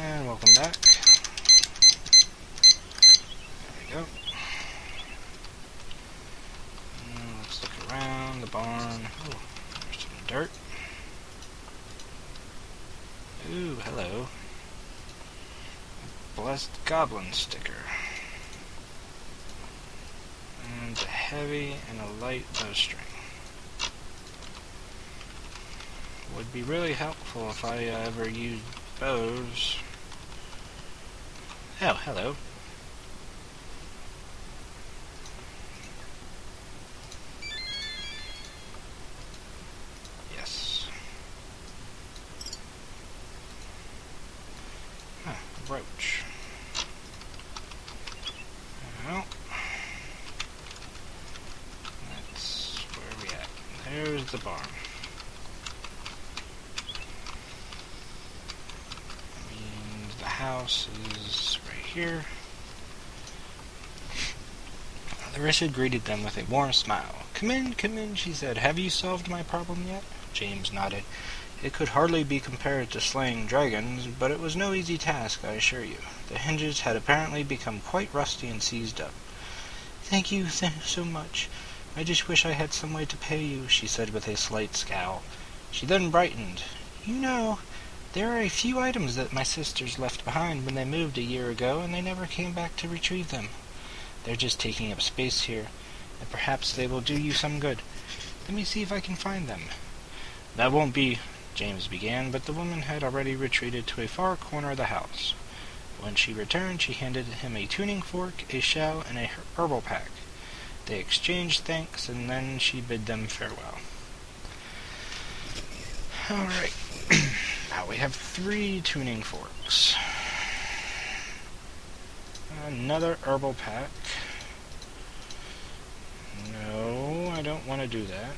And welcome back. There we go. And let's look around the barn. Oh, there's some dirt. Ooh, hello. A blessed goblin sticker. And a heavy and a light bowstring. Would be really helpful if I ever used bows. Oh, hello. Yes. Huh, a roach. Well, that's where we at. There's the barn. And the house is right here. Larissa greeted them with a warm smile. Come in, she said. Have you solved my problem yet? James nodded. It could hardly be compared to slaying dragons, but it was no easy task, I assure you. The hinges had apparently become quite rusty and seized up. Thank you so much. I just wish I had some way to pay you, she said with a slight scowl. She then brightened. You know, there are a few items that my sisters left behind when they moved a year ago, and they never came back to retrieve them. They're just taking up space here, and perhaps they will do you some good. Let me see if I can find them. That won't be, James began, but the woman had already retreated to a far corner of the house. When she returned, she handed him a tuning fork, a shell, and a herbal pack. They exchanged thanks, and then she bid them farewell. Alright, now we have 3 tuning forks. Another herbal pack. No, I don't want to do that.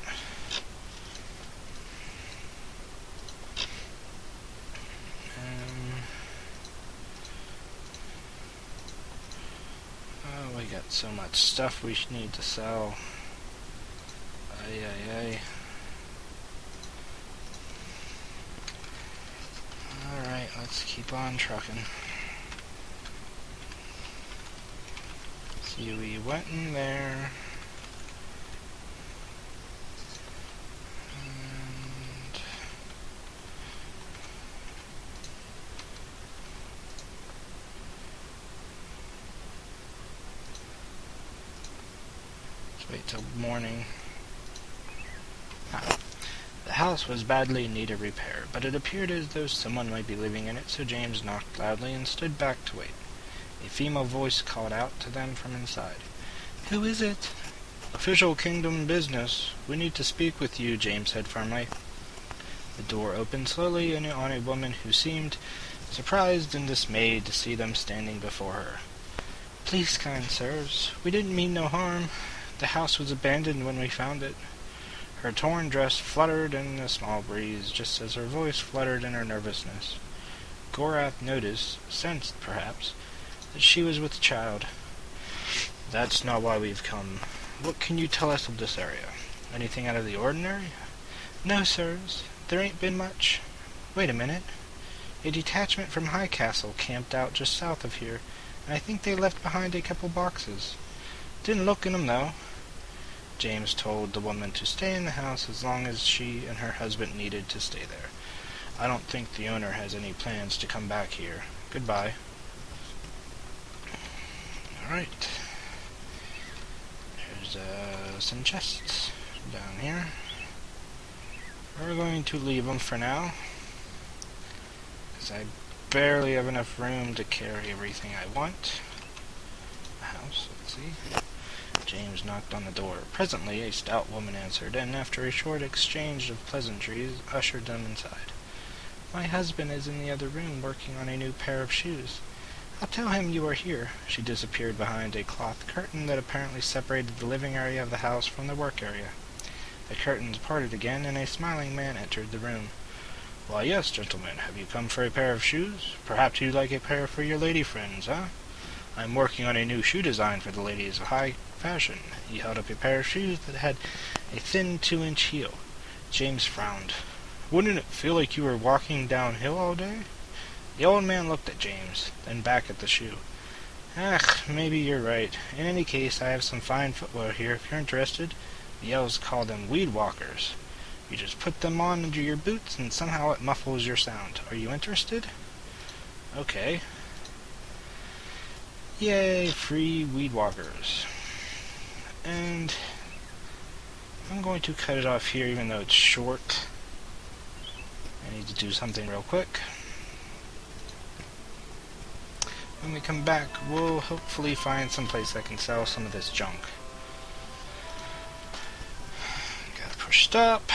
Oh, we got so much stuff we need to sell. Ay. Alright, let's keep on trucking. See, we went in there. And let's wait till morning. The house was badly in need of repair, but it appeared as though someone might be living in it, so James knocked loudly and stood back to wait. A female voice called out to them from inside. Who is it? Official kingdom business. We need to speak with you, James said firmly. The door opened slowly, and on a woman who seemed surprised and dismayed to see them standing before her. Please, kind sirs, we didn't mean no harm. The house was abandoned when we found it. Her torn dress fluttered in a small breeze, just as her voice fluttered in her nervousness. Gorath sensed perhaps, that she was with child. That's not why we've come. What can you tell us of this area? Anything out of the ordinary? No, sirs. There ain't been much. Wait a minute. A detachment from High Castle camped out just south of here, and I think they left behind a couple boxes. Didn't look in 'em, though. James told the woman to stay in the house as long as she and her husband needed to stay there. I don't think the owner has any plans to come back here. Goodbye. Alright. There's some chests down here. We're going to leave them for now, because I barely have enough room to carry everything I want. The house, let's see. James knocked on the door. Presently, a stout woman answered, and after a short exchange of pleasantries, ushered them inside. My husband is in the other room working on a new pair of shoes. I'll tell him you are here. She disappeared behind a cloth curtain that apparently separated the living area of the house from the work area. The curtains parted again, and a smiling man entered the room. Why, yes, gentlemen. Have you come for a pair of shoes? Perhaps you'd like a pair for your lady friends, huh? I'm working on a new shoe design for the ladies of high fashion. He held up a pair of shoes that had a thin 2-inch heel. James frowned. Wouldn't it feel like you were walking downhill all day? The old man looked at James, then back at the shoe. "Ach, maybe you're right. In any case, I have some fine footwear here if you're interested. The elves call them weed walkers. You just put them on under your boots and somehow it muffles your sound. Are you interested?" Okay. Yay, free weed walkers. And I'm going to cut it off here even though it's short. I need to do something real quick. When we come back, we'll hopefully find some place that can sell some of this junk. Gotta push stop.